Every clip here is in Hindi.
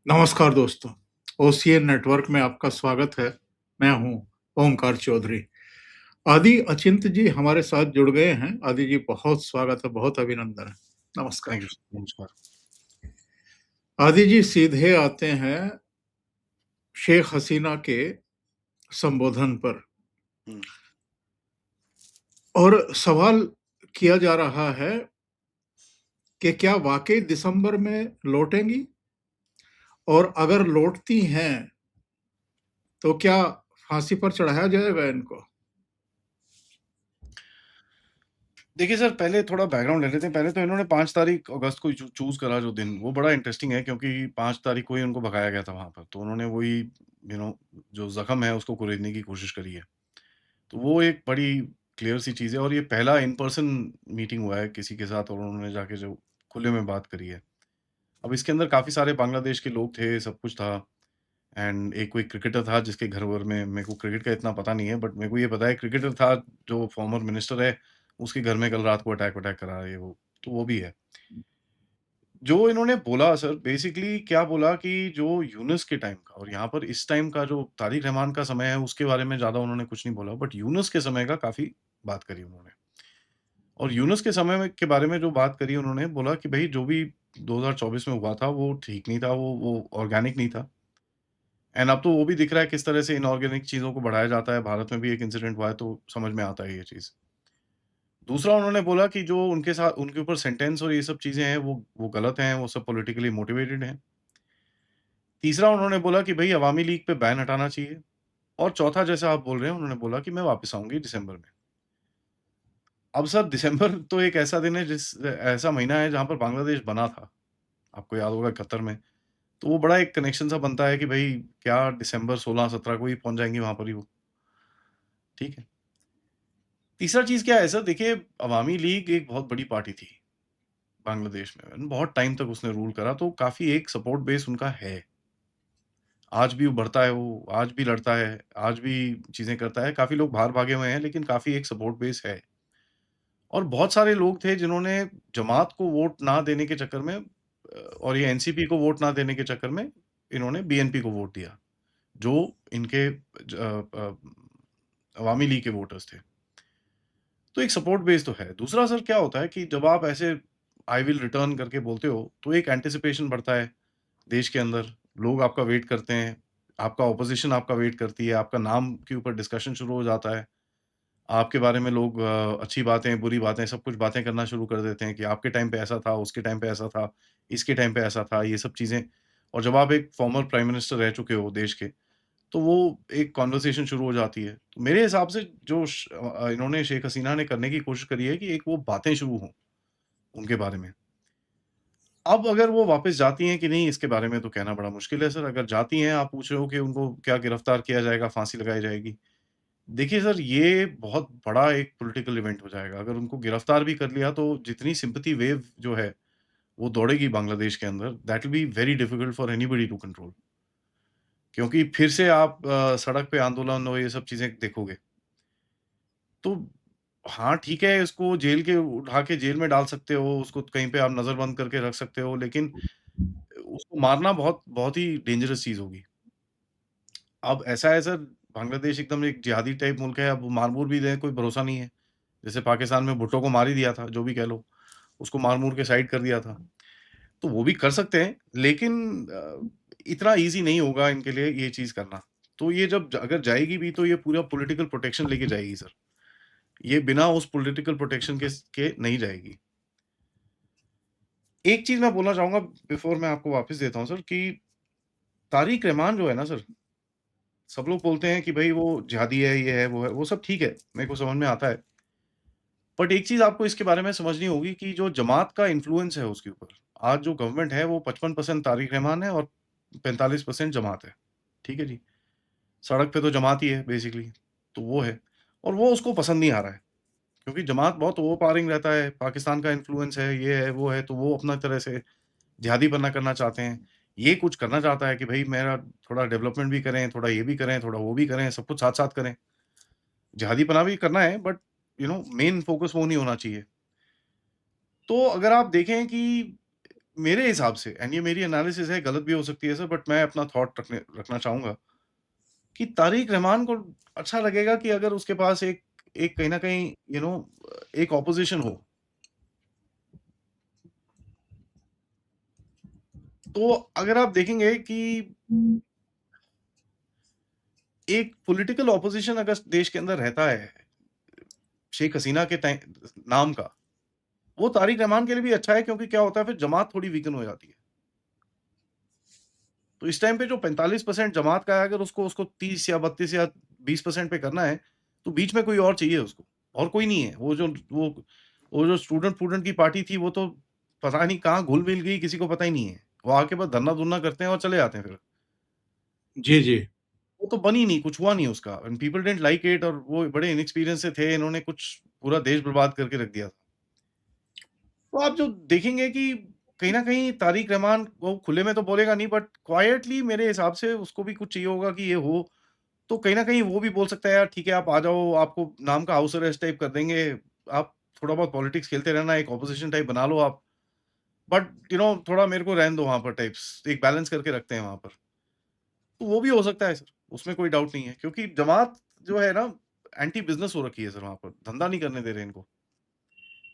नमस्कार दोस्तों, ओसीएन नेटवर्क में आपका स्वागत है। मैं हूं ओमकार चौधरी। आदि अचिंत जी हमारे साथ जुड़ गए हैं। आदि जी बहुत स्वागत है, बहुत अभिनंदन है। थैंक यू नमस्कार। सर, नमस्कार। आदि जी सीधे आते हैं शेख हसीना के संबोधन पर हुँ। और सवाल किया जा रहा है कि क्या वाकई दिसंबर में लौटेंगी और अगर लौटती हैं तो क्या फांसी पर चढ़ाया जाएगा इनको? देखिए सर, पहले थोड़ा बैकग्राउंड ले लेते हैं। पहले तो इन्होंने 5 तारीख अगस्त को चूज़ करा जो दिन, वो बड़ा इंटरेस्टिंग है क्योंकि 5 तारीख को ही उनको भगाया गया था वहाँ पर। तो उन्होंने वही जो ज़ख्म है उसको कुरेदने की कोशिश करी है। तो वो एक बड़ी क्लियर सी चीज़ है और ये पहला इन पर्सन मीटिंग हुआ है किसी के साथ और उन्होंने जाके जो खुले में बात करी है। अब इसके अंदर काफ़ी सारे बांग्लादेश के लोग थे, सब कुछ था एंड एक कोई क्रिकेटर था जिसके घर-वर में मेरे को क्रिकेट का इतना पता नहीं है बट मेरे को ये पता है क्रिकेटर था जो फॉर्मर मिनिस्टर है, उसके घर में कल रात को अटैक-वटैक करा ये वो, तो वो भी है। जो इन्होंने बोला सर बेसिकली क्या बोला कि जो यूनुस के टाइम का और यहाँ पर इस टाइम का जो तारिक रहमान का समय है उसके बारे में ज़्यादा उन्होंने कुछ नहीं बोला बट यूनुस के समय का काफ़ी बात करी उन्होंने। और यूनुस के समय में के बारे में जो बात करी उन्होंने बोला कि भई जो भी 2024 में हुआ था वो ठीक नहीं था, वो ऑर्गेनिक नहीं था। एंड अब तो वो भी दिख रहा है किस तरह से इनऑर्गेनिक चीज़ों को बढ़ाया जाता है। भारत में भी एक इंसिडेंट हुआ है तो समझ में आता है ये चीज़। दूसरा उन्होंने बोला कि जो उनके साथ उनके ऊपर सेंटेंस और ये सब चीज़ें हैं वो गलत हैं, वो सब पॉलिटिकली मोटिवेटेड हैं। तीसरा उन्होंने बोला कि भई अवामी लीग पे बैन हटाना चाहिए और चौथा जैसा आप बोल रहे हैं उन्होंने बोला कि मैं वापस आऊँगी दिसंबर में। अब सर दिसंबर तो एक ऐसा दिन है ऐसा महीना है जहाँ पर बांग्लादेश बना था। आपको याद होगा 71 में। तो वो बड़ा एक कनेक्शन सा बनता है कि भई क्या दिसंबर 16-17 को ही पहुँच जाएँगी वहाँ पर ही वो। ठीक है। तीसरा चीज़ क्या है सर देखिए अवामी लीग एक बहुत बड़ी पार्टी थी, बांग्लादेश में। बहुत टाइम तक उसने रूल करा तो काफ़ी एक सपोर्ट बेस उनका है। आज भी उभरता है वो, आज भी लड़ता है, आज भी चीज़ें करता है। काफ़ी लोग बाहर भागे हुए हैं लेकिन काफ़ी एक सपोर्ट बेस है। और बहुत सारे लोग थे जिन्होंने जमात को वोट ना देने के चक्कर में और ये एनसीपी को वोट ना देने के चक्कर में इन्होंने बीएनपी को वोट दिया, जो इनके अवामी लीग के वोटर्स थे। तो एक सपोर्ट बेस तो है। दूसरा सर क्या होता है कि जब आप ऐसे आई विल रिटर्न करके बोलते हो, तो एक एंटिसिपेशन बढ़ता है देश के अंदर। लोग आपका वेट करते हैं, आपका ऑपोज़िशन आपका वेट करती है, आपका नाम के ऊपर डिस्कशन शुरू हो जाता है। आपके बारे में लोग अच्छी बातें, बुरी बातें, सब कुछ बातें करना शुरू कर देते हैं कि आपके टाइम पे ऐसा था, उसके टाइम पे ऐसा था, इसके टाइम पे ऐसा था, ये सब चीज़ें। और जब आप एक फॉर्मर प्राइम मिनिस्टर रह चुके हो देश के, तो वो एक कन्वर्सेशन शुरू हो जाती है। तो मेरे हिसाब से इन्होंने शेख हसीना ने करने की कोशिश करी है कि एक वो बातें शुरू हों, उनके बारे में। अब अगर वो वापस जाती हैं कि नहीं इसके बारे में तो कहना बड़ा मुश्किल है सर। अगर जाती हैं, आप पूछ रहे हो कि उनको क्या गिरफ्तार किया जाएगा, फांसी लगाई जाएगी। देखिए सर, ये बहुत बड़ा एक पॉलिटिकल इवेंट हो जाएगा। अगर उनको गिरफ्तार भी कर लिया तो जितनी सिम्पैथी वेव जो है, वो दौड़ेगी बांग्लादेश के अंदर, that will be very difficult for anybody to control. क्योंकि फिर से आप सड़क पे आंदोलन और ये सब चीज़ें देखोगे। तो हाँ, ठीक है, इसको जेल के उठा के जेल में डाल सकते हो, उसको कहीं पे आप नज़रबंद करके रख सकते हो, लेकिन उसको मारना बहुत बहुत ही डेंजरस चीज़ होगी। अब ऐसा है सर, बांग्लादेश एकदम एक जिहादी टाइप मुल्क है, अब मार-मुर भी दें, कोई भरोसा नहीं है। जैसे पाकिस्तान में भुट्टो को मार ही दिया था, जो भी कह लो। उसको मार-मुर के साइड कर दिया था। तो वो भी कर सकते हैं, लेकिन इतना ईज़ी नहीं होगा इनके लिए ये चीज़ करना। तो ये जब अगर जाएगी भी तो ये पूरा पॉलिटिकल प्रोटेक्शन लेके जाएगी सर। ये बिना उस पॉलिटिकल प्रोटेक्शन के नहीं जाएगी। एक चीज़ मैं बोलना चाहूँगा बिफ़ोर मैं आपको वापस देता हूँ सर कि तारिक रहमान जो है ना सर, सब लोग बोलते हैं कि भई वो जिहादी है, ये है, वो सब ठीक है, मेरे को समझ में आता है। बट एक चीज़ आपको इसके बारे में समझनी होगी कि जो जमात का इन्फ्लुएंस है उसके ऊपर, आज जो गवर्नमेंट है वो 55% तारिक रहमान है और 45% जमात है। ठीक है जी? सड़क पे तो जमात ही है बेसिकली, तो वो है और वो उसको पसंद नहीं आ रहा है, क्योंकि जमात बहुत ओवरपावरिंग रहता है, पाकिस्तान का इन्फ्लुएंस है, ये है, वो है, तो वो अपना तरह से जिहादीपना करना चाहते हैं। ये कुछ करना चाहता है कि भई मेरा थोड़ा डेवलपमेंट भी करें, थोड़ा ये भी करें, थोड़ा वो भी करें, सब कुछ साथ-साथ करें। जिहादीपना भी करना है बट मेन फ़ोकस वो नहीं होना चाहिए। तो अगर आप देखें कि मेरे हिसाब से, एंड ये मेरी एनालिसिस है, गलत भी हो सकती है सर, बट मैं अपना थॉट रखना चाहूँगा कि तारिक रहमान को अच्छा लगेगा कि अगर उसके पास एक एक कहीं न कहीं एक ऑपोज़िशन हो। तो अगर आप देखेंगे कि एक पॉलिटिकल ऑपोज़िशन अगर देश के अंदर रहता है, शेख हसीना के नाम का, वो तारिक रहमान के लिए भी अच्छा है, क्योंकि क्या होता है फिर जमात थोड़ी वीकन हो जाती है। तो इस टाइम पे जो 45% जमात का है, अगर उसको उसको 30 या 32 या 20% पे करना है, तो बीच में कोई और चाहिए उसको, और कोई नहीं है। वो जो स्टूडेंट-वूडेंट की पार्टी थी, वो तो पता नहीं कहाँ घुल-मिल गई, किसी को पता ही नहीं है। वो आके बस धरना-धुरना करते हैं और चले जाते हैं फिर। जी, जी। वो तो बनी नहीं, कुछ हुआ नहीं उसका, and people didn't like it, और वो बड़े इनएक्सपीरियंस से थे, इन्होंने कुछ पूरा देश बर्बाद करके रख दिया था। तो आप जो देखेंगे कि कहीं न कहीं तारिक रहमान वो खुले में तो बोलेगा नहीं, बट क्वाइटली मेरे हिसाब से उसको भी कुछ चाहिए होगा कि ये हो, तो कहीं न कहीं वो भी बोल सकता है, यार ठीक है, आप आ जाओ, आपको नाम का हाउस अरेस्ट टाइप कर देंगे, आप थोड़ा बहुत पॉलिटिक्स खेलते रहना, एक ऑपोज़िशन टाइप बना लो आप, बट थोड़ा मेरे को रहने दो वहाँ पर टाइप्स, एक बैलेंस करके रखते हैं वहाँ पर। तो वो भी हो सकता है सर, उसमें कोई डाउट नहीं है, क्योंकि जमात जो है ना, एंटी बिज़नेस हो रखी है सर वहाँ पर, धंधा नहीं करने दे रहे इनको।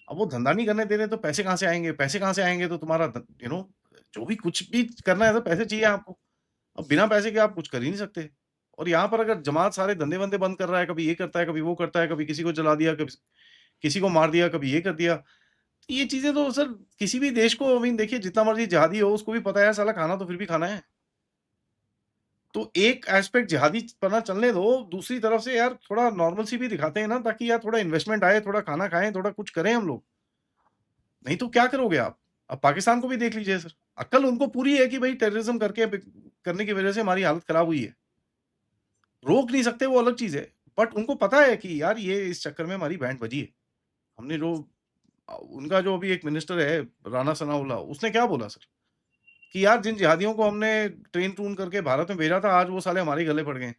अब वो धंधा नहीं करने दे रहे तो पैसे कहाँ से आएँगे? पैसे कहाँ से आएँगे तो तुम्हारा जो भी कुछ भी करना है तो पैसे चाहिए आपको। अब बिना पैसे के आप कुछ कर ही नहीं सकते। और यहाँ पर अगर जमात सारे धंधे-वंदे बंद कर रहा है, कभी ये करता है, कभी वो करता है, कभी किसी को जला दिया, कभी किसी को मार दिया, कभी ये कर दिया। तो ये चीज़ें तो सर किसी भी देश को, आई मीन देखिए, जितना मर्ज़ी जिहादी हो, उसको भी पता है यार साला खाना तो फिर भी खाना है। तो एक एस्पेक्ट जिहादीपना चलने दो, दूसरी तरफ से यार थोड़ा नॉर्मल-सी भी दिखाते हैं ना, ताकि यार थोड़ा इन्वेस्टमेंट आए, थोड़ा खाना खाएँ, थोड़ा कुछ करें हम लोग। नहीं तो क्या करोगे आप? अब पाकिस्तान को भी देख लीजिए सर। अक्ल उनको पूरी है कि भई टेररिज़्म करने की वज़ह से हमारी हालत ख़राब हुई है। रोक नहीं सकते, वो अलग चीज़ है। बट उनको पता है कि यार ये इस चक्कर में हमारी बैंड बजी है। हमने जो उनका जो अभी एक मिनिस्टर है, राना सनाउल्लाह, उसने क्या बोला सर? कि यार जिन जिहादियों को हमने ट्रेन-ट्रून करके भारत में भेजा था, आज वो साले हमारे गले पड़ गए हैं।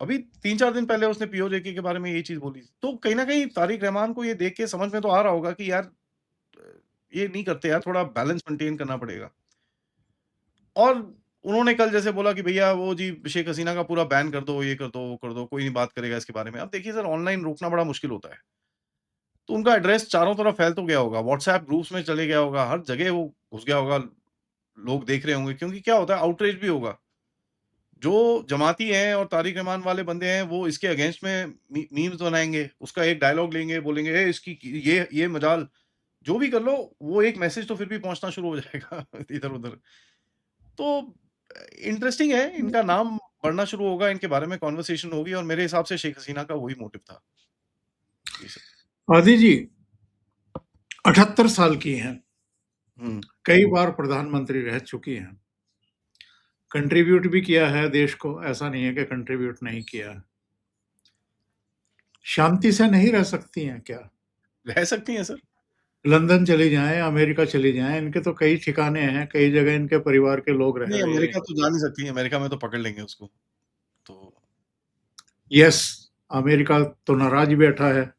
अभी 3-4 दिन पहले उसने पीओजेके के बारे में यही चीज़ बोली। तो कहीं न कहीं तारिक रहमान को ये देख के समझ में तो आ रहा होगा कि यार ये नहीं करते यार, थोड़ा बैलेंस मेंटेन करना पड़ेगा। और उन्होंने कल जैसे बोला कि भैया वो जी शेख हसीना का पूरा बैन कर दो, ये कर दो, वो कर दो, कोई नहीं बात करेगा इसके बारे में। अब देखिए सर, ऑनलाइन रोकना बड़ा मुश्किल होता है। तो उनका एड्रेस चारों तरफ फैल तो गया होगा, व्हाट्सएप ग्रुप्स में चले गया होगा, हर जगह वो घुस गया होगा, लोग देख रहे होंगे, क्योंकि क्या होता है, आउटरीच भी होगा। जो जमाती हैं और तारिक रहमान वाले बंदे हैं, वो इसके अगेंस्ट में मीम्स बनाएँगे, उसका एक डायलॉग लेंगे, बोलेंगे ए इसकी ये मजाल, जो भी कर लो, वो एक मैसेज तो फिर भी पहुँचना शुरू हो जाएगा इधर-उधर। तो इंटरेस्टिंग है, इनका नाम बढ़ना शुरू होगा, इनके बारे में कन्वर्सेशन होगी, और मेरे हिसाब से शेख हसीना का वही मोटिव था। जी सर। आदि जी 78 साल की हैं, हुँ। कई बार प्रधानमंत्री रह चुकी हैं, कंट्रीब्यूट भी किया है देश को, ऐसा नहीं है कि कंट्रीब्यूट नहीं किया है। शांति से नहीं रह सकती हैं क्या? रह सकती हैं सर। लंदन चली जाएँ, अमेरिका चली जाएँ, इनके तो कई ठिकाने हैं, कई जगह इनके परिवार के लोग रह नहीं, रहे हैं। अमेरिका तो जा नहीं सकती, अमेरिका में तो पकड़ लेंगे उसको। तो यस, अमेरिका तो नाराज़ बैठा है,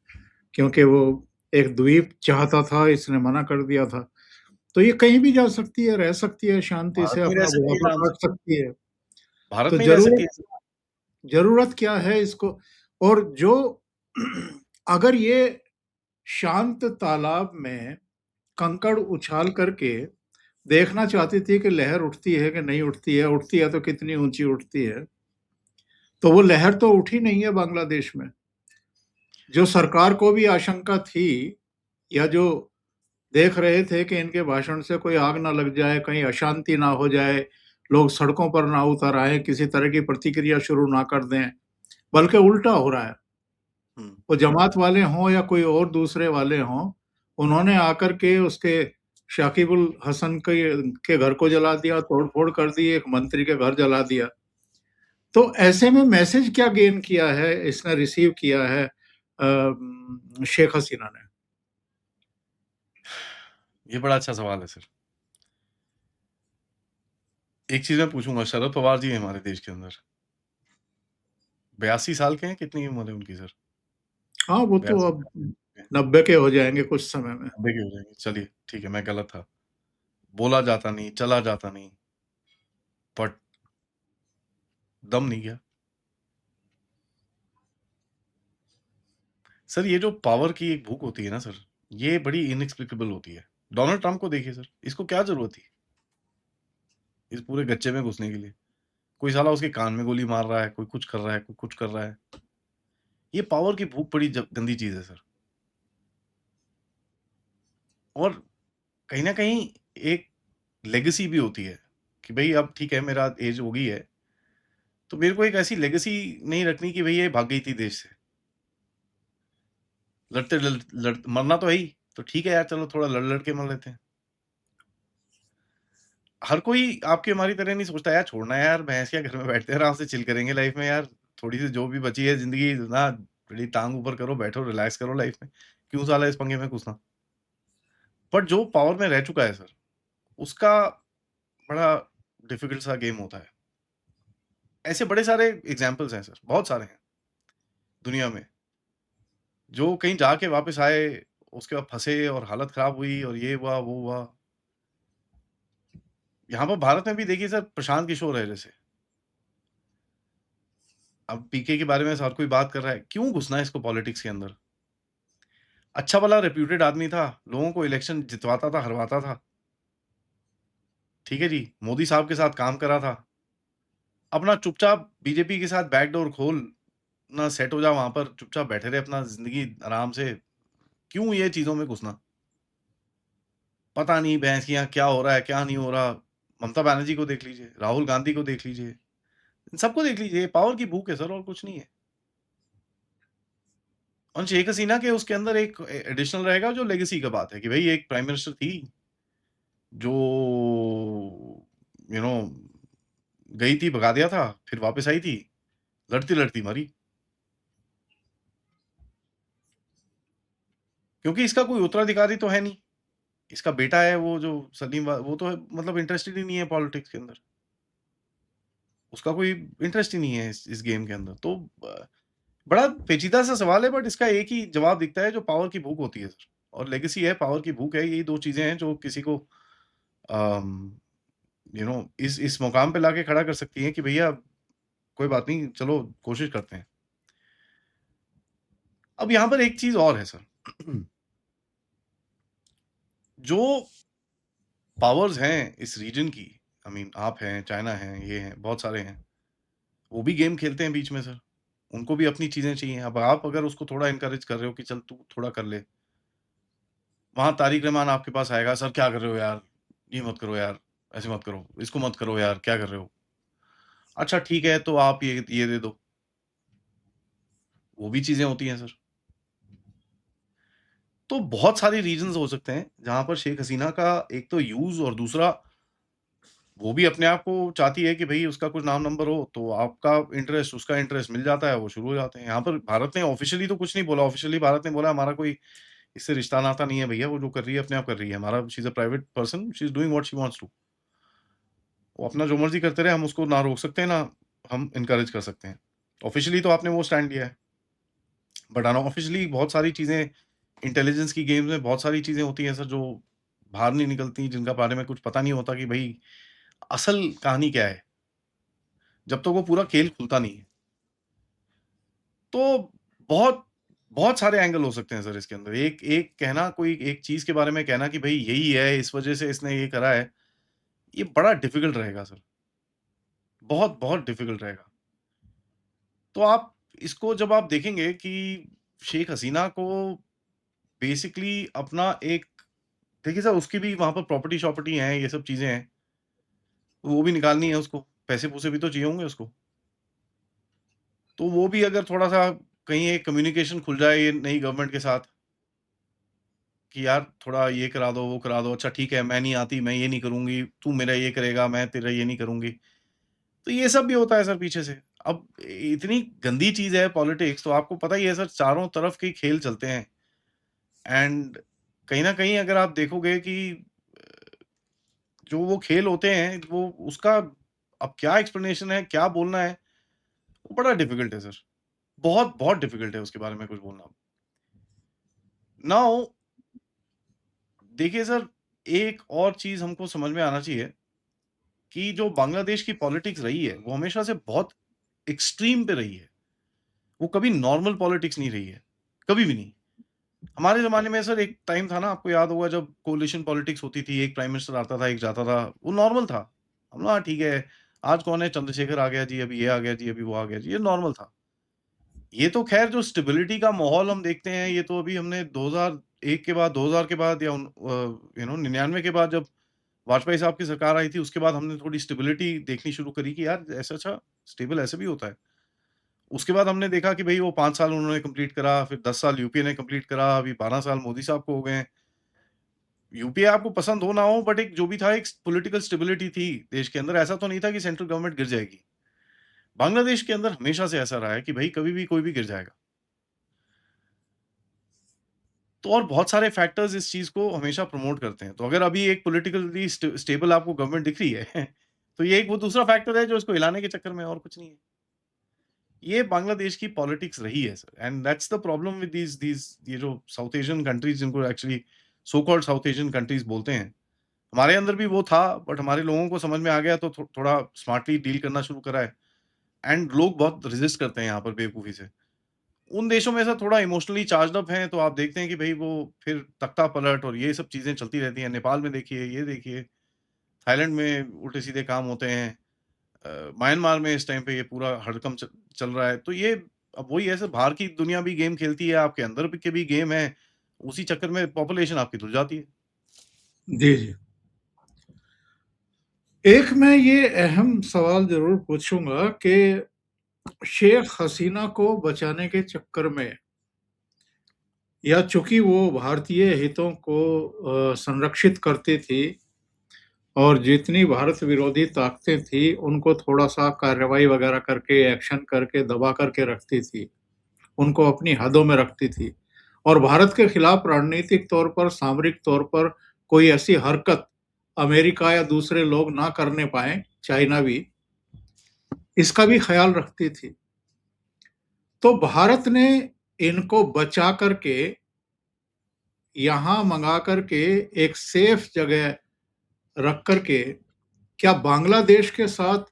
क्योंकि वो एक द्वीप चाहता था, इसने मना कर दिया था। तो ये कहीं भी जा सकती है, रह सकती है, शांति भारत से में रह अपना सकती है बुढ़ापा आराम से। काट सकती है। भारत तो में ही रह सकती ज़रूरत है सर। ज़रूरत क्या है इसको? और जो अगर ये शांत तालाब में कंकड़ उछाल करके देखना चाहती थी कि लहर उठती है कि नहीं उठती है तो कितनी ऊँची उठती है, तो वो लहर तो उठी नहीं है बांग्लादेश में। जो सरकार को भी आशंका थी या जो देख रहे थे कि इनके भाषण से कोई आग ना लग जाए, कहीं अशांति ना हो जाए, लोग सड़कों पर ना उतर आएँ, किसी तरह की प्रतिक्रिया शुरू ना कर दें, बल्कि उल्टा हो रहा है। हुँ। वो जमात वाले हों या कोई और दूसरे वाले हों, उन्होंने आकर के उसके शाकिबुल हसन के घर को जला दिया, तोड़-फोड़ कर दी, एक मंत्री के घर जला दिया। तो ऐसे में मैसेज क्या गेन किया है, इसने रिसीव किया है शेख हसीना ने? ये बड़ा अच्छा सवाल है सर। एक चीज़ मैं पूछूँगा, शरद पवार जी हैं हमारे देश के अंदर, 82 साल के हैं, कितनी उम्र है उनकी सर? हाँ, वो तो 82 अब साल। ओके। 90 के हो जाएँगे कुछ समय में। 90 के हो जाएँगे, चलिए ठीक है, मैं गलत था। बोला जाता नहीं, चला जाता नहीं, बट दम नहीं गया। सर ये जो पावर की एक भूख होती है ना सर, ये बड़ी इनएक्सप्लिकेबल होती है। डोनाल्ड ट्रम्प को देखिए सर, इसको क्या ज़रूरत थी, इस पूरे गच्चे में घुसने के लिए? कोई साला उसके कान में गोली मार रहा है, कोई कुछ कर रहा है, कोई कुछ कर रहा है। ये पावर की भूख बड़ी ज गंदी चीज़ है सर। और कहीं न कहीं एक लेगेसी भी होती है, कि भई अब ठीक है मेरा ऐज हो गई है, तो मेरे को एक ऐसी लेगेसी नहीं रखनी कि भई ये भाग गई थी देश से। लड़ते लड़ लड़ मरना तो है ही, तो ठीक है यार चलो थोड़ा लड़-लड़ के मर लेते हैं। हर कोई आपकी हमारी तरह नहीं सोचता यार छोड़ना है यार भैंस क्या घर में बैठते हैं आराम से चिल करेंगे लाइफ में यार। थोड़ी-सी जो भी बची है ज़िंदगी ना बड़ी टाँग ऊपर करो, बैठो, रिलैक्स करो लाइफ में। क्यों साला इस पंगे में घुसना? बट जो पावर में रह चुका है सर, उसका बड़ा डिफ़िकल्ट सा गेम होता है। ऐसे बड़े सारे एग्ज़ाम्पल्स हैं सर, बहुत सारे हैं दुनिया में, जो कहीं जाके वापस आए, उसके बाद फँसे और हालत ख़राब हुई और ये हुआ, वो हुआ। यहाँ पर भारत में भी देखिए सर प्रशांत किशोर है जैसे, अब पीके के बारे में हर कोई बात कर रहा है, क्यों घुसना है इसको पॉलिटिक्स के अंदर? अच्छा भला रेप्यूटेड आदमी था, लोगों को इलेक्शन जितवाता था, हरवाता था, ठीक है जी, मोदी साहब के साथ काम करा था। अपना चुपचाप बीजेपी के साथ बैकडोर खोल, ना सेट हो जा वहाँ पर, चुपचाप बैठे रहे अपना ज़िंदगी आराम से, क्यों ये चीज़ों में घुसना? पता नहीं भैंस के यहाँ क्या हो रहा है, क्या नहीं हो रहा। ममता बनर्जी को देख लीजिए, राहुल गांधी को देख लीजिए, इन सबको देख लीजिए, पावर की भूख है सर और कुछ नहीं है। और शेख हसीना के उसके अंदर एक एडिशनल रहेगा जो लेगेसी का बात है कि भई एक प्राइम मिनिस्टर थी, जो यू नो गई थी, भगा दिया था, फिर वापस आई थी, लड़ती-लड़ती मरी। क्योंकि इसका कोई उत्तराधिकारी तो है नहीं। इसका बेटा है वो जो सलीम वो तो मतलब इंटरेस्टेड ही नहीं है पॉलिटिक्स के अंदर। उसका कोई इंटरेस्ट ही नहीं है इस गेम के अंदर। तो बड़ा पेचीदा-सा सवाल है बट इसका एक ही जवाब दिखता है जो पावर की भूख होती है सर। और लेगेसी है, पावर की भूख है, यही 2 चीज़ें हैं जो किसी को अम, इस मुकाम पे लाके खड़ा कर सकती हैं कि भैया कोई बात नहीं, चलो कोशिश करते हैं। अब यहाँ पर एक चीज़ और है सर, जो पावर्स हैं इस रीजन की, आई मीन आप हैं, चाइना हैं, ये हैं, बहुत सारे हैं। वो भी गेम खेलते हैं बीच में सर। उनको भी अपनी चीज़ें चाहिए। अब आप अगर उसको थोड़ा एनकरेज कर रहे हो कि चल तू थोड़ा कर ले, वहाँ तारिक रहमान आपके पास आएगा, "सर क्या कर रहे हो यार? ये मत करो यार, ऐसे मत करो, इसको मत करो यार, क्या कर रहे हो?" अच्छा ठीक है, तो आप ये दे दो। वो भी चीज़ें होती हैं सर। तो बहुत सारे रीज़न्स हो सकते हैं, जहाँ पर शेख हसीना का एक तो यूज़ और दूसरा वो भी अपने आप को चाहती है कि भई उसका कुछ नाम-नंबर हो, तो आपका इंटरेस्ट, उसका इंटरेस्ट मिल जाता है, वो शुरू हो जाते हैं। यहाँ पर भारत ने ऑफ़िशियली तो कुछ नहीं बोला, ऑफ़िशियली भारत ने बोला हमारा कोई इससे रिश्ता-नाता नहीं है भैया, वो जो कर रही है अपने आप कर रही है। हमारा she is a private person, she is doing what she wants to. वो अपना जो मर्ज़ी करते रहे, हम उसको ना रोक सकते हैं, ना हम एनकरेज कर सकते हैं। ऑफ़िशियली तो आपने वो स्टैंड लिया है, बट अनऑफ़िशियली बहुत सारी चीज़ें इंटेलिजेंस की गेम्स में बहुत सारी चीज़ें होती हैं सर, जो बाहर नहीं निकलती, जिनका बारे में कुछ पता नहीं होता कि भई असल कहानी क्या है, जब तक वो पूरा खेल खुलता नहीं है। तो बहुत बहुत सारे एंगल हो सकते हैं सर इसके अंदर। एक एक कहना कोई एक चीज़ के बारे में कहना कि भई यही है, इस वज़ह से इसने ये करा है, ये बड़ा डिफ़िकल्ट रहेगा सर। बहुत, बहुत डिफ़िकल्ट रहेगा। तो आप इसको जब आप देखेंगे कि शेख हसीना को बेसिकली अपना एक देखिए सर उसकी भी वहाँ पर प्रॉपर्टी-शॉपर्टी हैं, ये सब चीज़ें हैं। वो भी निकालनी है उसको, पैसे-पूसे भी तो चाहिए होंगे उसको। तो वो भी अगर थोड़ा-सा कहीं एक कम्युनिकेशन खुल जाए ये नई गवर्नमेंट के साथ कि यार थोड़ा ये करा दो, वो करा दो, अच्छा ठीक है मैं नहीं आती, मैं ये नहीं करूँगी, तू मेरा ये करेगा, मैं तेरा ये नहीं करूँगी। तो ये सब भी होता है सर पीछे से। अब इतनी गंदी चीज़ है पॉलिटिक्स तो आपको पता ही है सर चारों तरफ के खेल चलते हैं एंड कहीं न कहीं अगर आप देखोगे कि जो वो खेल होते हैं वो उसका अब क्या एक्सप्लेनेशन है, क्या बोलना है, वो बड़ा डिफ़िकल्ट है सर। बहुत, बहुत डिफ़िकल्ट है उसके बारे में कुछ बोलना। नाउ देखिए सर, एक और चीज़ हमको समझ में आना चाहिए कि जो बांग्लादेश की पॉलिटिक्स रही है, वो हमेशा से बहुत एक्सट्रीम पे रही है। वो कभी नॉर्मल पॉलिटिक्स नहीं रही है, कभी भी नहीं। हमारे ज़माने में सर एक टाइम था ना, आपको याद होगा जब कोalition पॉलिटिक्स होती थी, एक प्राइम मिनिस्टर आता था, एक जाता था, वो नॉर्मल था। हम लोग हाँ, ठीक है, आज कौन है चंद्रशेखर आ गया जी, अभी ये आ गया जी, अभी वो आ गया जी, ये नॉर्मल था। ये तो ख़ैर जो स्टेबिलिटी का माहौल हम देखते हैं, ये तो अभी हमने 2001 के बाद, 2000 के बाद या 99 के बाद जब वाजपेयी साहब की सरकार आई थी, उसके बाद हमने थोड़ी स्टेबिलिटी देखनी शुरू करी कि यार ऐसा अच्छा स्टेबल ऐसे भी होता है। उसके बाद हमने देखा कि भई वो 5 साल उन्होंने कंप्लीट करा, फिर 10 साल यूपीए ने कंप्लीट करा, अभी 12 साल मोदी साहब को हो गए हैं। यूपीए आपको पसंद हो ना हो बट एक जो भी था एक पॉलिटिकल स्टेबिलिटी थी देश के अंदर, ऐसा तो नहीं था कि सेंट्रल गवर्नमेंट गिर जाएगी। बांग्लादेश के अंदर हमेशा से ऐसा रहा है कि भई कभी भी कोई भी गिर जाएगा। तो और बहुत सारे फैक्टर्स इस चीज़ को हमेशा प्रमोट करते हैं। तो अगर अभी एक पॉलिटिकली स्टेबल आपको गवर्नमेंट दिख रही है, तो ये एक वो दूसरा फैक्टर है जो इसको हिलाने के चक्कर में और कुछ नहीं है। ये बांग्लादेश की पॉलिटिक्स रही है sir and that's the problem with these these ये जो साउथ एशियन कंट्रीज़ जिनको actually so called south Asian countries बोलते हैं। हमारे अंदर भी वो था बट हमारे लोगों को समझ में आ गया तो थोड़ा स्मार्टली डील करना शुरू करा है एंड लोग बहुत रेज़िस्ट करते हैं यहाँ पर बेवकूफ़ी से। उन देशों में से थोड़ा इमोशनली चार्ज्ड अप हैं, तो आप देखते हैं कि भई वो फिर तख्ता-पलट और ये सब चीज़ें चलती रहती हैं। नेपाल में देखिए, ये देखिए, थाईलैंड में उल्टे-सीधे काम होते हैं। म्यांमार में इस टाइम पे ये पूरा हड़कंप चल रहा है। तो ये अब वही है सर, बाहर की दुनिया भी गेम खेलती है, आपके अंदर भी के भी गेम है। उसी चक्कर में पॉपुलेशन आपकी धुल जाती है। जी, जी। एक मैं ये अहम सवाल ज़रूर पूछूँगा कि शेख हसीना को बचाने के चक्कर में या चूँकि वो भारतीय हितों को संरक्षित करती थी और जितनी भारत विरोधी ताकतें थी, उनको थोड़ा-सा कार्रवाई वगैरह करके, एक्शन करके, दबा करके रखती थी। उनको अपनी हदों में रखती थी और भारत के खिलाफ रणनीतिक तौर पर, सामरिक तौर पर कोई ऐसी हरकत अमेरिका या दूसरे लोग ना करने पाएँ, चाइना भी, इसका भी ख़्याल रखती थी। तो भारत ने इनको बचा करके, यहाँ मँगा करके एक सेफ जगह रख कर के, क्या बांग्लादेश के साथ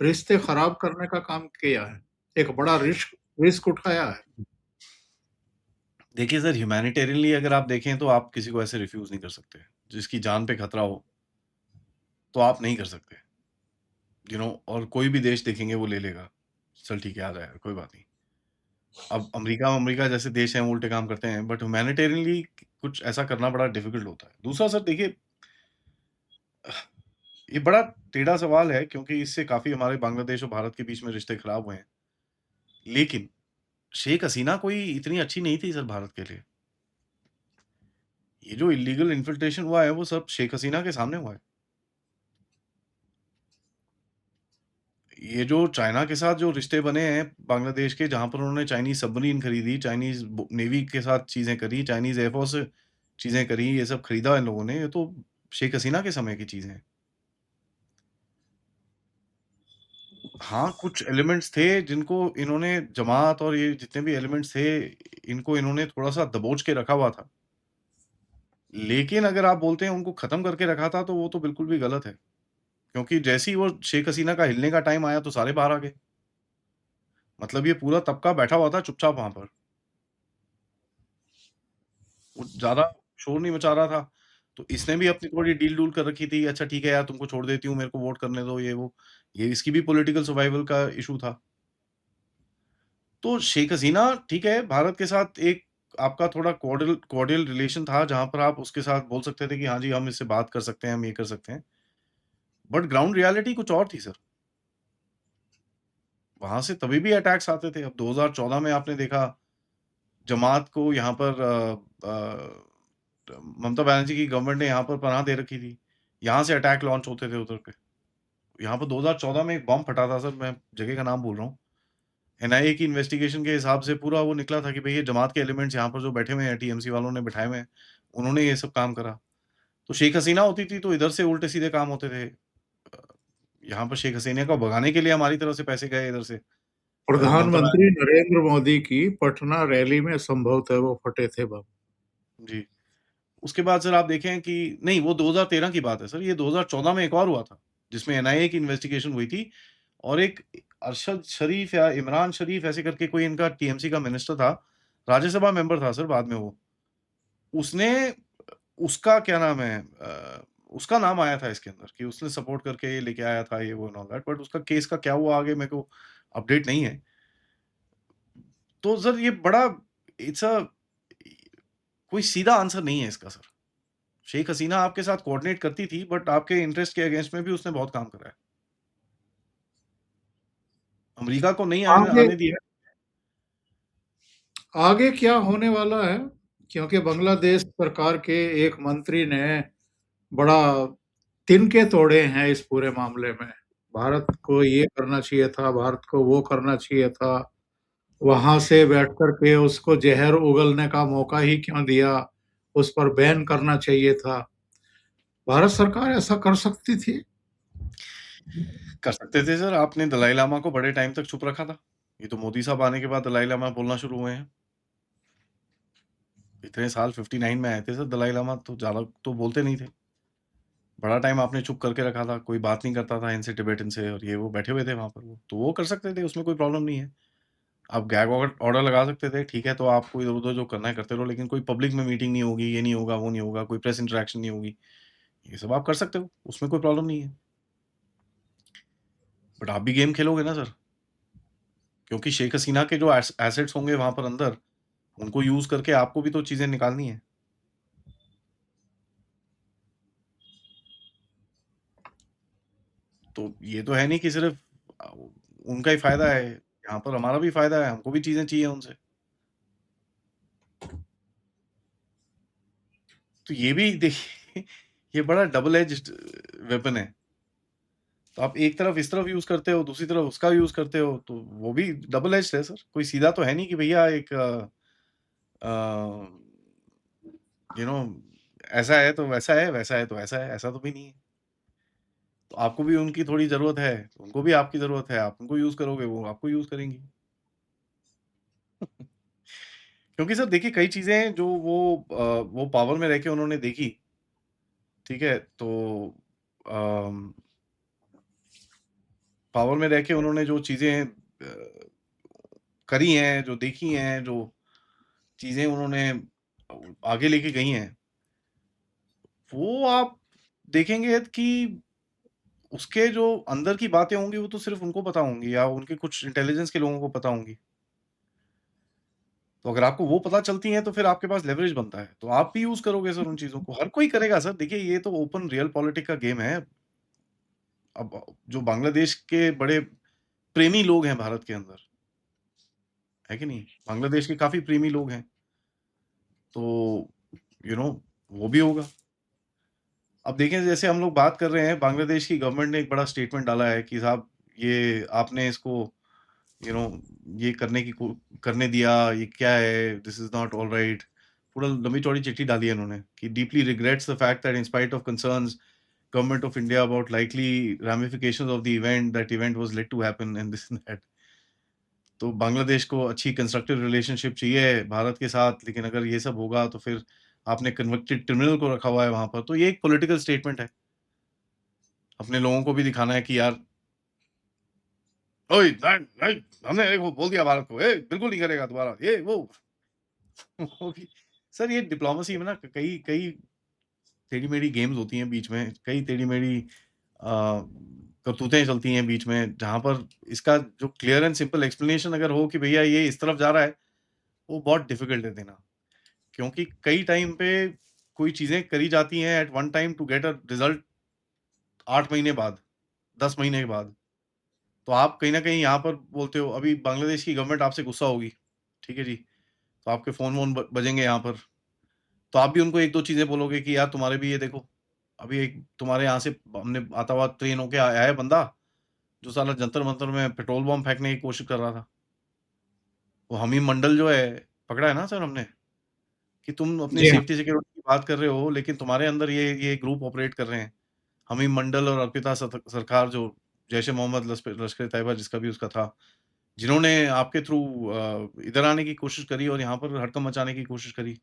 रिश्ते खराब करने का काम किया है? एक बड़ा रिस्क रिस्क उठाया है। देखिए सर, ह्यूमैनिटेरियनली अगर आप देखें तो आप किसी को ऐसे रिफ्यूज़ नहीं कर सकते। जिसकी जान पे खतरा हो, तो आप नहीं कर सकते। और कोई भी देश देखेंगे वो ले लेगा। चल ठीक है, आ जाएगा, कोई बात नहीं। अब अमेरिका जैसे देश हैं, वो उल्टे काम करते हैं, बट ह्यूमैनिटेरियनली कुछ ऐसा करना बड़ा डिफ़िकल्ट होता है। दूसरा सर देखिए, ये बड़ा टेढ़ा सवाल है क्योंकि इससे काफ़ी हमारे बांग्लादेश और भारत के बीच में रिश्ते खराब हुए हैं। लेकिन शेख हसीना कोई इतनी अच्छी नहीं थी सर भारत के लिए। ये जो इल्लीगल इन्फिल्ट्रेशन हुआ है, वो सब शेख हसीना के सामने हुआ है। ये जो चाइना के साथ जो रिश्ते बने हैं बांग्लादेश के, जहाँ पर उन्होंने चाइनीज़ सबमरीन खरीदी, चाइनीज़ नेवी के साथ चीज़ें करी, चाइनीज़ एयरफ़ोर्स से चीज़ें करी, ये सब खरीदा इन लोगों ने, ये तो शेख हसीना के समय की चीज़ें हैं। हाँ, कुछ एलिमेंट्स थे जिनको इन्होंने जमात और ये जितने भी एलिमेंट्स थे, इनको इन्होंने थोड़ा-सा दबोच के रखा हुआ था। लेकिन अगर आप बोलते हैं उनको ख़त्म करके रखा था, तो वो तो बिल्कुल भी गलत है। क्योंकि जैसे ही वो शेख हसीना का हिलने का टाइम आया, तो सारे बाहर आ गए। मतलब ये पूरा तबका बैठा हुआ था चुपचाप वहाँ पर। वो ज़्यादा शोर नहीं मचा रहा था। तो इसने भी अपनी थोड़ी डील-डूल कर रखी थी, अच्छा ठीक है यार तुमको छोड़ देती हूँ, मेरे को वोट करने दो ये वो। ये इसकी भी पॉलिटिकल सर्वाइवल का इश्यू था। तो शेख हसीना ठीक है, भारत के साथ एक आपका थोड़ा कॉर्डियल कॉर्डियल रिलेशन था, जहाँ पर आप उसके साथ बोल सकते थे कि हाँ जी, हम इससे बात कर सकते हैं, हम ये कर सकते हैं। बट ग्राउंड रियलिटी कुछ और थी सर। वहाँ से तभी भी अटैक्स आते थे। अब 2014 में आपने देखा जमात को यहाँ पर ममता बनर्जी की गवर्नमेंट ने यहाँ पर पनाह दे रखी थी। यहाँ से अटैक लॉन्च होते थे उधर पे। यहाँ पर 2014 में एक बम फटा था सर, मैं जगह का नाम भूल रहा हूँ। एनआईए की इन्वेस्टिगेशन के हिसाब से पूरा वो निकला था कि भई ये जमात के एलिमेंट्स यहाँ पर जो बैठे हुए हैं, टीएमसी वालों ने बिठाए हुए हैं, उन्होंने ये सब काम करा। तो शेख हसीना होती थी तो इधर से उल्टे-सीधे काम होते थे। यहाँ पर शेख हसीना को भगाने के लिए हमारी तरफ से पैसे गए इधर से। ममता प्रधानमंत्री बनर्जी नरेंद्र मोदी की पटना रैली में संभवतः वो फटे थे बम। जी। उसके बाद सर आप देखें कि नहीं, वो 2013 की बात है सर, ये 2014 में एक और हुआ था, जिसमें एनआईए की इन्वेस्टिगेशन हुई थी और एक अरशद शरीफ या इमरान शरीफ ऐसे करके कोई इनका टीएमसी का मिनिस्टर था, राज्यसभा मेंबर था सर बाद में वो। उसने उसका क्या नाम है उसका नाम आया था इसके अंदर कि उसने सपोर्ट करके ये लेके आया था ये वो एंड ऑल दैट, बट उसका केस का क्या हुआ आगे मेरे को अपडेट नहीं है। तो सर ये बड़ा इट्स अ कोई सीधा आंसर नहीं है इसका सर। शेख हसीना आपके साथ कोऑर्डिनेट करती थी, बट आपके इंटरेस्ट के अगेंस्ट में भी उसने बहुत काम करा है। अमेरिका को नहीं आने आगे आने दिया। आगे क्या होने वाला है? क्योंकि बांग्लादेश सरकार के एक मंत्री ने बड़ा तिनके तोड़े हैं इस पूरे मामले में। भारत को ये करना चाहिए था, भारत को वो करना चाहिए था, वहां से बैठ कर के उसको जहर उगलने का मौका ही क्यों दिया, उस पर बैन करना चाहिए था। भारत सरकार ऐसा कर सकती थी। कर सकते थे सर, आपने दलाई लामा को बड़े टाइम तक चुप रखा था। ये तो मोदी साहब आने के बाद दलाई लामा बोलना शुरू हुए हैं। इतने साल 59 में आए थे सर दलाई लामा, तो ज़्यादा तो बोलते नहीं थे। बड़ा टाइम आपने चुप करके रखा था, कोई बात नहीं करता था इनसे तिब्बतन से और ये वो बैठे हुए थे वहाँ पर वो। तो वो कर सकते थे, उसमें कोई प्रॉब्लम नहीं है। आप गैग ऑर्डर ऑर्डर लगा सकते थे, ठीक है, तो आपको इधर-उधर जो करना है करते रहो, लेकिन कोई पब्लिक में मीटिंग नहीं होगी, ये नहीं होगा, वो नहीं होगा, कोई प्रेस इंटरैक्शन नहीं होगी। ये सब आप कर सकते हो, उसमें कोई प्रॉब्लम नहीं है। बट आप भी गेम खेलोगे ना सर, क्योंकि शेख हसीना के जो एसेट्स होंगे वहाँ पर अंदर, उनको यूज़ करके आपको भी तो चीज़ें निकालनी है। तो ये तो है नहीं कि सिर्फ़ उनका ही फ़ायदा है, यहाँ पर हमारा भी फ़ायदा है, हमको भी चीज़ें चाहिए उनसे। तो ये भी देखिए ये बड़ा डबल एज्ड वेपन है। तो आप एक तरफ इस तरफ यूज़ करते हो, दूसरी तरफ उसका यूज़ करते हो, तो वो भी डबल एज्ड है सर। कोई सीधा तो है नहीं कि भैया एक अ, यू नो ऐसा है तो वैसा है, वैसा है तो ऐसा है, ऐसा तो भी नहीं है। तो आपको भी उनकी थोड़ी ज़रूरत है, उनको भी आपकी ज़रूरत है, आप उनको यूज़ करोगे, वो आपको यूज़ करेंगी। क्योंकि सर देखिए कई चीज़ें हैं जो वो पावर में रह के उन्होंने देखी, ठीक है? तो अम, पावर में रह के उन्होंने जो चीज़ें करी हैं, जो देखी हैं, जो चीज़ें उन्होंने आगे लेके गई हैं, वो आप देखेंगे कि उसके जो अंदर की बातें होंगी, वो तो सिर्फ़ उनको पता होंगी या उनके कुछ इंटेलिजेंस के लोगों को पता होंगी। तो अगर आपको वो पता चलती हैं, तो फिर आपके पास लेवरेज बनता है। तो आप भी यूज़ करोगे सर उन चीज़ों को, हर कोई करेगा सर। देखिए, ये तो ओपन रियल पॉलिटिक का गेम है। अब जो बांग्लादेश के बड़े प्रेमी लोग हैं भारत के अंदर, है कि नहीं? बांग्लादेश के काफ़ी प्रेमी लोग हैं, तो यू नो वो भी होगा। अब देखें जैसे हम लोग बात कर रहे हैं, बांग्लादेश की गवर्नमेंट ने एक बड़ा स्टेटमेंट डाला है कि साहब ये आपने इसको यू नो ये करने दिया, ये क्या है? This is not alright. पूरा लंबी-चौड़ी चिट्ठी डाली है उन्होंने कि deeply regrets the fact that in spite of concerns government of India about likely ramifications of the event that event was let to happen and this and that. तो बांग्लादेश को अच्छी कंस्ट्रक्टिव रिलेशनशिप चाहिए भारत के साथ, लेकिन अगर ये सब होगा तो फिर आपने कन्विक्टेड क्रिमिनल को रखा हुआ है वहाँ पर। तो ये एक पॉलिटिकल स्टेटमेंट है। अपने लोगों को भी दिखाना है कि यार ओए नहीं नहीं हमने देखो बोल दिया भारत को, बिल्कुल नहीं करेगा दोबारा ये वो। वो भी सर ये डिप्लोमेसी में ना कई कई टेढ़ी-मेढ़ी गेम्स होती हैं बीच में, कई टेढ़ी-मेढ़ी करतूतें चलती हैं बीच में, जहाँ पर इसका जो क्लियर एंड सिंपल एक्सप्लेनेशन अगर हो कि भैया ये इस तरफ जा रहा है, वो बहुत डिफिकल्ट है देना। क्योंकि कई टाइम पे कोई चीज़ें करी जाती हैं at one time to get a result 8 महीने बाद, 10 महीने के बाद। तो आप कहीं न कहीं यहाँ पर बोलते हो, अभी बांग्लादेश की गवर्नमेंट आपसे गुस्सा होगी, ठीक है जी? तो आपके फ़ोन-वोन ब बजेंगे यहाँ पर, तो आप भी उनको 1-2 चीज़ें बोलोगे कि यार तुम्हारे भी ये देखो, अभी एक तुम्हारे यहाँ से हमने आता हुआ ट्रेन होके आया है बंदा, जो साला जंतर-मंतर में पेट्रोल बम फेंकने की कोशिश कर रहा था। वो हमीम मंडल जो है, पकड़ा है ना सर हमने, कि तुम अपनी जी हाँ। सेफ्टी सिक्योरिटी की बात कर रहे हो, लेकिन तुम्हारे अंदर ये ग्रुप ऑपरेट कर रहे हैं। हमीम मंडल और अर्पिता सरकार जो जैश-ए-मोहम्मद लश्कर-ए-तैयबा जिसका भी उसका था, जिन्होंने आपके थ्रू इधर आने की कोशिश करी और यहाँ पर हड़कंप मचाने की कोशिश करी।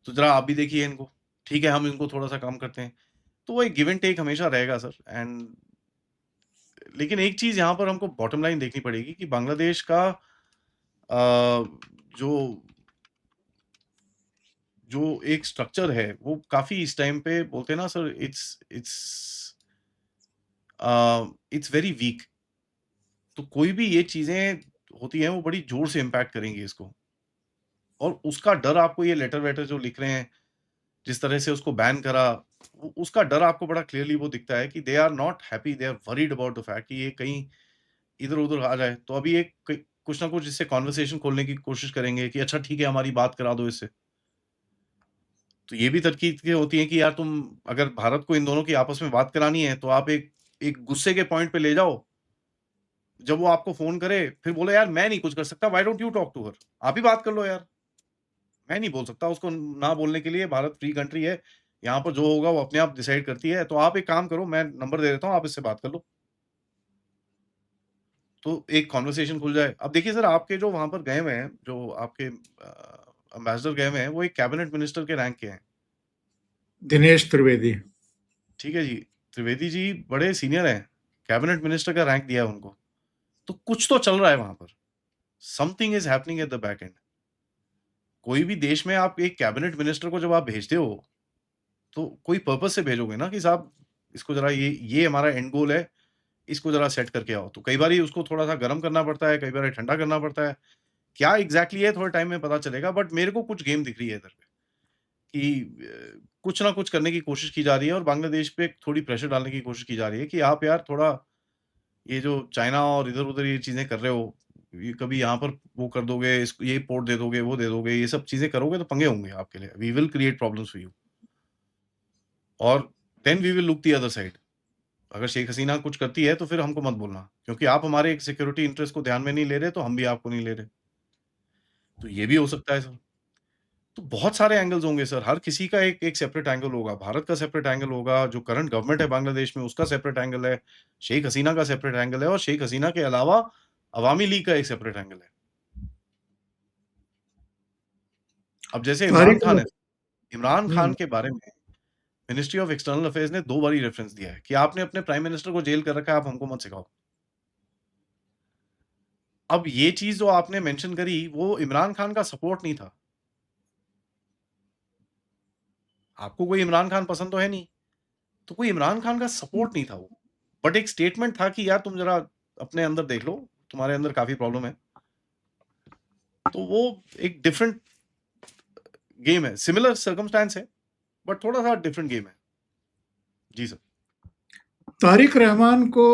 तो ज़रा आप भी देखिए इनको, ठीक है हम इनको थोड़ा-सा कम करते हैं। तो वो एक गिव एंड टेक हमेशा रहेगा सर एंड लेकिन एक चीज़ यहाँ पर हमको बॉटम लाइन देखनी पड़ेगी कि बांग्लादेश का जो जो एक स्ट्रक्चर है, वो काफ़ी इस टाइम पे बोलते हैं ना सर इट्स वेरी वीक। तो कोई भी ये चीज़ें होती हैं, वो बड़ी ज़ोर से इम्पैक्ट करेंगी इसको। और उसका डर आपको ये लेटर-वेटर जो लिख रहे हैं, जिस तरह से उसको बैन करा, उ उसका डर आपको बड़ा क्लियरली वो दिखता है कि they are not happy, they are worried about the fact कि ये कहीं इधर-उधर आ जाए। तो अभी एक क कुछ ना कुछ इससे कन्वर्सेशन खोलने की कोशिश करेंगे कि अच्छा ठीक है, हमारी बात करा दो इससे। तो ये भी तरकीबें होती हैं कि यार तुम अगर भारत को इन दोनों की आपस में बात करानी है, तो आप एक एक गुस्से के पॉइंट पे ले जाओ। जब वो आपको फ़ोन करे, फिर बोले यार मैं नहीं कुछ कर सकता, why don't you talk to her? आप ही बात कर लो यार। मैं नहीं बोल सकता उसको ना बोलने के लिए, भारत फ्री कंट्री है। यहाँ पर जो होगा वो अपने आप डिसाइड करती है। तो आप एक काम करो, मैं नंबर दे देता हूँ, आप इससे बात कर लो। तो एक कन्वर्सेशन खुल जाए। अब देखिए सर आपके जो वहाँ पर गए हुए हैं, जो आपके एम्बेसडर गए हुए हैं, वो एक कैबिनेट मिनिस्टर के रैंक के हैं। दिनेश त्रिवेदी। ठीक है जी। त्रिवेदी जी बड़े सीनियर हैं। कैबिनेट मिनिस्टर का रैंक दिया है उनको। तो कुछ तो चल रहा है वहाँ पर। Something is happening at the back and. कोई भी देश में आप एक कैबिनेट मिनिस्टर को जब आप भेजते हो, तो कोई पर्पज़ से भेजोगे ना कि साहब इसको ज़रा ये हमारा एंड गोल है, इसको ज़रा सेट करके आओ। तो कई बारी उसको थोड़ा-सा गरम करना पड़ता है, कई बारी ठंडा करना पड़ता है। क्या एग्ज़ैक्टली है थोड़े टाइम में पता चलेगा बट मेरे को कुछ गेम दिख रही है इधर पे कि कुछ ना कुछ करने की कोशिश की जा रही है और बांग्लादेश पे थोड़ी प्रेशर डालने की कोशिश की जा रही है कि आप यार थोड़ा ये जो चाइना और इधर-उधर ये चीज़ें कर रहे हो, ये कभी यहाँ पर वो कर दोगे, इसको ये पोर्ट दे दोगे, वो दे दोगे, ये सब चीज़ें करोगे तो पंगे होंगे आपके लिए। We will create problems for you और then we will look the other side. अगर शेख हसीना कुछ करती है तो फिर हमको मत बोलना, क्योंकि आप हमारे एक सिक्योरिटी इंटरेस्ट को ध्यान में नहीं ले रहे, तो हम भी आपको नहीं ले रहे। तो ये भी हो सकता है सर। तो बहुत सारे एंगल्स होंगे सर, हर किसी का एक एक सेपरेट एंगल होगा। भारत का सेपरेट एंगल होगा, जो करंट गवर्नमेंट है बांग्लादेश में उसका सेपरेट एंगल है, शेख हसीना का सेपरेट एंगल है और शेख हसीना के अलावा अवामी लीग का एक सेपरेट एंगल है। अब जैसे इमरान तारिक। खान है, इमरान खान हम्म। के बारे में मिनिस्ट्री ऑफ एक्सटर्नल अफेयर्स ने 2 बारी रेफरेंस दिया है कि आपने अपने प्राइम मिनिस्टर को जेल कर रखा है, आप हमको मत सिखाओ। अब ये चीज़ जो आपने मेंशन करी, वो इमरान खान का सपोर्ट नहीं था। आपको कोई इमरान खान पसंद तो है नहीं, तो कोई इमरान खान का सपोर्ट नहीं था वो। बट एक स्टेटमेंट था कि यार तुम ज़रा अपने अंदर देख लो, तुम्हारे अंदर काफ़ी प्रॉब्लम है। तो वो एक डिफरेंट गेम है, सिमिलर सर्कमस्टेंस है, बट थोड़ा-सा डिफरेंट गेम है। जी सर। तारिक रहमान को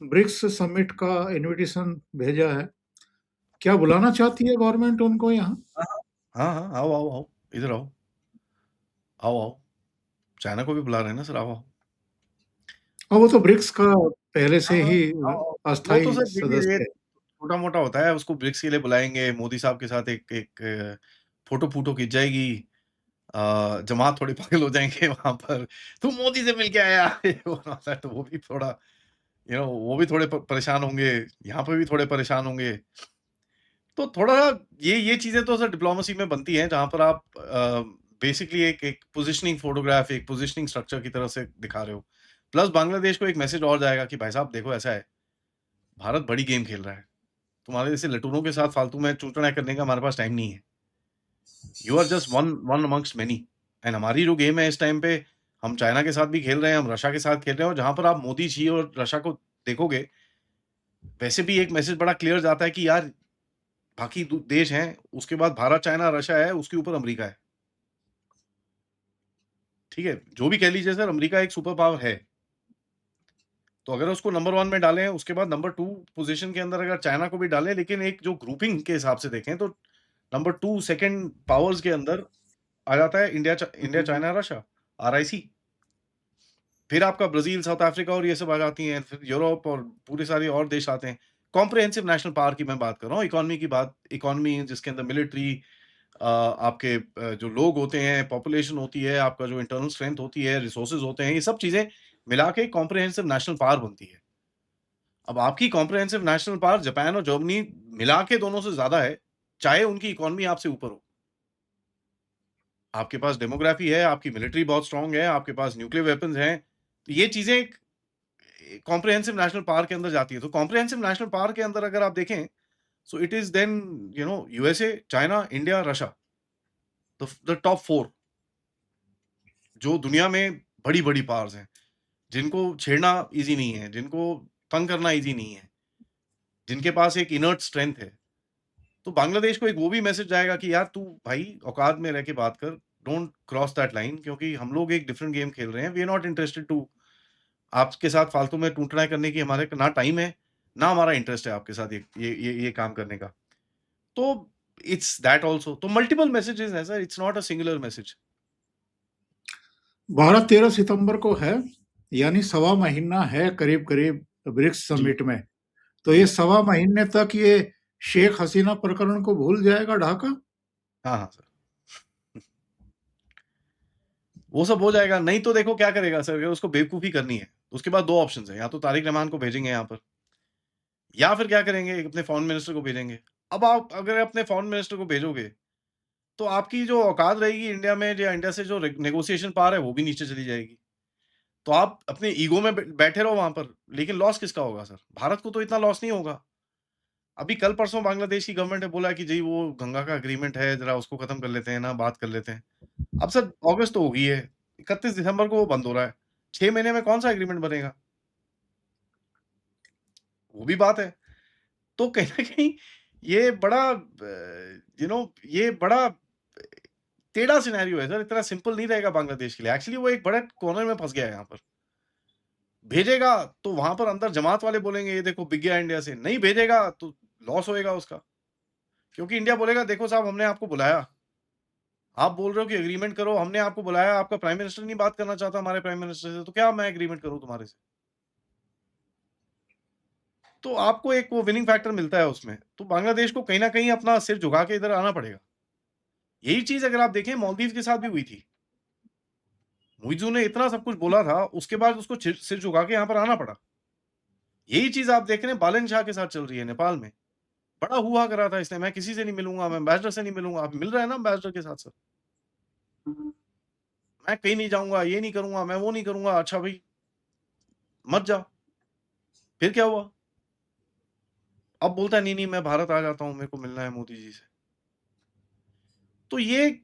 ब्रिक्स समिट का इनविटेशन भेजा है। क्या बुलाना चाहती है गवर्नमेंट उनको यहाँ? हाँ, हाँ। हाँ, हाँ, आओ, आओ, आओ, इधर आओ। आओ, आओ। चाइना को भी बुला रहे हैं ना सर, आओ, आओ। और वो तो ब्रिक्स का पहले हाँ, से हाँ, ही आओ, आओ। वो तो अस्थायी सर देखिए ये सदस्य है। छोटा-मोटा होता है, उसको ब्रिक्स के लिए बुलाएँगे, मोदी साहब के साथ एक एक फ़ोटो-फूटो खिंच जाएगी। जमात थोड़ी पागल हो जाएँगे वहाँ पर, "तू मोदी से मिल के आया" ये वो होता है, तो वो भी थोड़ा वो भी थोड़े परेशान होंगे, यहाँ पे भी थोड़े परेशान होंगे। तो थोड़ा ये चीज़ें तो सर डिप्लोमेसी में बनती हैं, जहाँ पर आप बेसिकली एक एक पोज़िशनिंग फ़ोटोग्राफ, एक पोज़िशनिंग स्ट्रक्चर की तरह से दिखा रहे हो। प्लस बांग्लादेश को एक मैसेज और जाएगा कि भाई साहब देखो ऐसा है, भारत बड़ी गेम खेल रहा है। तुम्हारे जैसे लटूरों के साथ फालतू में चूँ-चूँड़ा करने का हमारे पास टाइम नहीं है। You are just one one amongst many and हमारी जो गेम है इस टाइम पे, हम चाइना के साथ भी खेल रहे हैं, हम रशिया के साथ खेल रहे हैं और जहाँ पर आप मोदी जी और रशिया को देखोगे, वैसे भी एक मैसेज बड़ा क्लियर जाता है कि यार बाकी दू देश हैं, उसके बाद भारत, चाइना, रशिया है, उसके ऊपर अमेरिका है। ठीक है? जो भी कह लीजिए सर अमेरिका एक सुपर पावर है। तो अगर उसको नंबर 1 में डालें, उसके बाद नंबर 2 पोज़ीशन के अंदर अगर चाइना को भी डालें, लेकिन एक जो ग्रुपिंग के हिसाब से देखें तो नंबर 2 सेकंड पावर्स के अंदर आ जाता है इंडिया, चाइना, रशिया, आरआईसी। फिर आपका ब्राज़ील, साउथ अफ्रीका और ये सब आ जाती हैं, फिर यूरोप और पूरे सारे और देश आते हैं। कॉम्प्रिहेंसिव नेशनल पावर की मैं बात कर रहा हूँ, इकोनॉमी की बात इकोनॉमी जिसके अंदर मिलिट्री आपके जो लोग होते हैं, पॉपुलेशन होती है, आपका जो इंटरनल स्ट्रेंथ होती है, रिसोर्सेज़ होते हैं, ये सब चीज़ें मिला के कॉम्प्रिहेंसिव नेशनल पावर बनती है। अब आपकी कॉम्प्रिहेंसिव नेशनल पावर जापान और जर्मनी मिला के दोनों से ज़्यादा है, चाहे उनकी इकोनॉमी आपसे ऊपर हो। आपके पास डेमोग्राफी है, आपकी मिलिट्री बहुत स्ट्रांग है, आपके पास न्यूक्लियर वेपन्स हैं। तो ये चीज़ें एक कॉम्प्रिहेंसिव नेशनल पावर के अंदर जाती है। तो कॉम्प्रिहेंसिव नेशनल पावर के अंदर अगर आप देखें, so it is then USA, China, India, Russia, the top 4 जो दुनिया में बड़ी-बड़ी पावर्स हैं, जिनको छेड़ना ईज़ी नहीं है, जिनको तंग करना ईज़ी नहीं है, जिनके पास एक इनर्ट स्ट्रेंथ है। तो बांग्लादेश को एक वो भी मैसेज जाएगा कि यार तू भाई औकात में रह के बात कर, डोंट क्रॉस दैट लाइन, क्योंकि हम लोग एक डिफरेंट गेम खेल रहे हैं। We are not interested to आपके साथ फालतू में टूटनाई करने की, हमारे ना टाइम है, ना हमारा इंटरेस्ट है आपके साथ ये काम करने का। तो इट्स दैट आल्सो। तो मल्टीपल मैसेजेस हैं sir, it's not a singular message. 12-13 सितंबर को है, यानी सवा महीना है करीब करीब ब्रिक्स जी, समिट में। तो ये जी। सवा महीने तक ये शेख हसीना प्रकरण को भूल जाएगा ढाका? हाँ, हाँ सर। वो सब हो जाएगा, नहीं तो देखो क्या करेगा सर, अगर उसको बेवकूफ़ी करनी है, तो उसके पास 2 ऑप्शंस हैं, या तो तारिक रहमान को भेजेंगे यहाँ पर, या फिर क्या करेंगे, अपने फॉरेन मिनिस्टर को भेजेंगे। अब आप अगर अपने फॉरेन मिनिस्टर को भेजोगे, तो आपकी जो औकात रहेगी इंडिया में, या इंडिया से जो रे नेगोशिएशन पावर है, वो भी नीचे चली जाएगी। तो आप अपने ईगो में बैठे रहो वहाँ पर, लेकिन लॉस किसका होगा सर? भारत को तो इतना लॉस नहीं होगा। अभी कल-परसों बांग्लादेश की गवर्नमेंट ने बोला कि जी वो गंगा का एग्रीमेंट है, ज़रा उसको खत्म कर लेते हैं ना, बात कर लेते हैं। अब सर अगस्त तो हो गई है, 31 दिसंबर को वो बंद हो रहा है। 6 महीने में कौन-सा एग्रीमेंट बनेगा? वो भी बात है। तो कहीं न कहीं ये बड़ा ये बड़ा टेढ़ा सिनेरियो है सर, इतना सिंपल नहीं रहेगा बांग्लादेश के लिए। एक्चुअली वो एक बड़े कॉर्नर में फँस गया है यहाँ पर। भेजेगा तो वहाँ पर अंदर जमात वाले बोलेंगे ये देखो बिक गया इंडिया से, नहीं भेजेगा तो लॉस होएगा उसका। क्योंकि इंडिया बोलेगा देखो साहब हमने आपको बुलाया, आप बोल रहे हो कि एग्रीमेंट करो, हमने आपको बुलाया, आपका प्राइम मिनिस्टर नहीं बात करना चाहता हमारे प्राइम मिनिस्टर से, तो क्या मैं एग्रीमेंट करूँ तुम्हारे से? तो आपको एक वो विनिंग फैक्टर मिलता है उसमें। तो बांग्लादेश को कहीं न कहीं अपना सिर झुका के इधर आना पड़ेगा। यही चीज़ अगर आप देखें मालदीव के साथ भी हुई थी। मुइज़्ज़ू ने इतना सब कुछ बोला था, उसके बाद उसको सिर झुका के यहाँ पर आना पड़ा। यही चीज़ आप देख रहे हैं बालन शाह के साथ चल रही है नेपाल में। बड़ा हुआ करा था इसने, मैं किसी से नहीं मिलूँगा, मैं एम्बेसडर से नहीं मिलूँगा। अब मिल रहा है ना एम्बेसडर के साथ सर। मैं कहीं नहीं जाऊँगा, ये नहीं करूँगा, मैं वो नहीं करूँगा। अच्छा भई, मत जा। फिर क्या हुआ? अब बोलता है नहीं-नहीं मैं भारत आ जाता हूँ, मेरे को मिलना है मोदी जी से। तो ये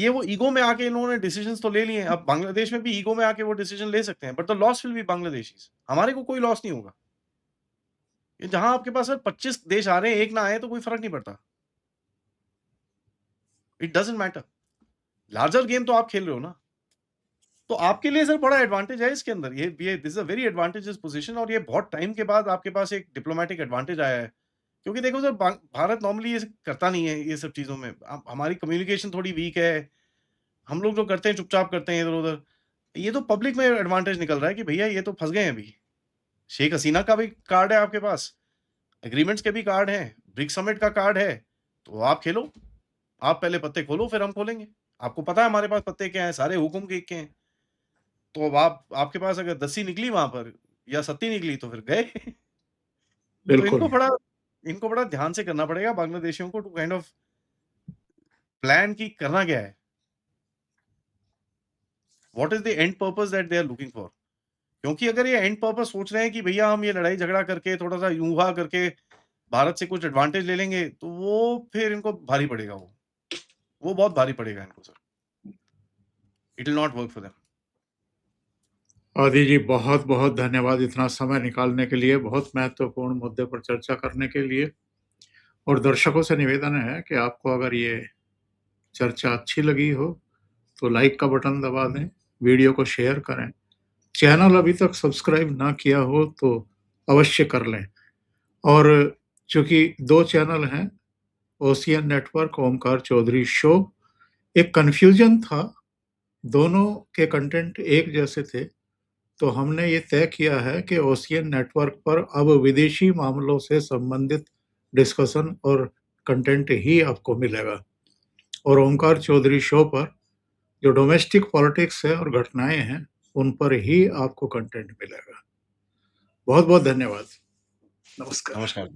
वो ईगो में आके इन्होंने डिसीजंस तो ले लिए हैं। अब बांग्लादेश में भी ईगो में आके वो डिसीजन ले सकते हैं, but the loss will be Bangladeshis. हमारे को कोई लॉस नहीं होगा। ये जहाँ आपके पास सर 25 देश आ रहे हैं, 1 ना आए तो कोई फ़र्क नहीं पड़ता। It doesn't matter. Larger game तो आप खेल रहे हो ना। तो आपके लिए सर बड़ा एडवांटेज है इसके अंदर। ये this is a very advantages position, और ये बहुत टाइम के बाद आपके पास एक डिप्लोमैटिक एडवांटेज आया है। क्योंकि देखो सर भारत नॉर्मली ये करता नहीं है ये सब चीज़ों में। हमारी कम्युनिकेशन थोड़ी वीक है। हम लोग जो करते हैं चुपचाप करते हैं इधर-उधर। ये तो पब्लिक में एडवांटेज निकल रहा है कि भैया ये तो फँस गए हैं अभी। शेख हसीना का भी कार्ड है आपके पास, एग्रीमेंट्स के भी कार्ड हैं, ब्रिक्स समिट का कार्ड है, तो आप खेलो। आप पहले पत्ते खोलो फिर हम खोलेंगे। आपको पता है हमारे पास पत्ते क्या हैं, सारे हुकुम के हैं। तो अब आपके पास अगर दस्सी निकली वहाँ पर या सत्ती निकली तो फिर गए। तो बिल्कुल। इनको बड़ा ध्यान से करना पड़ेगा बांग्लादेशियों को, टू काइंड ऑफ प्लान कि करना क्या है? What is the end purpose that they are looking for? क्योंकि अगर ये एंड पर्पज़ सोच रहे हैं कि भैया हम ये लड़ाई झगड़ा करके थोड़ा-सा यूँ-हा करके भारत से कुछ एडवांटेज ले लेंगे, तो वो फिर इनको भारी पड़ेगा वो। वो बहुत भारी पड़ेगा इनको sir. It will not work for them. आदि जी, बहुत-बहुत धन्यवाद इतना समय निकालने के लिए, बहुत महत्वपूर्ण मुद्दे पर चर्चा करने के लिए। और दर्शकों से निवेदन है कि आपको अगर ये चर्चा अच्छी लगी हो, तो लाइक का बटन दबा दें, वीडियो को शेयर करें। चैनल अभी तक सब्सक्राइब ना किया हो तो अवश्य कर लें। और चूँकि 2 चैनल हैं, ocean network, Omkar Chaudhary show, एक कन्फ्यूजन था, दोनों के कंटेंट एक जैसे थे, तो हमने ये तय किया है कि ओशियन नेटवर्क पर अब विदेशी मामलों से संबंधित डिस्कशन और कंटेंट ही आपको मिलेगा, और ओमकार चौधरी शो पर जो डोमेस्टिक पॉलिटिक्स है और घटनाएं हैं, उन पर ही आपको कंटेंट मिलेगा। बहुत बहुत धन्यवाद। नमस्कार। नमस्कार।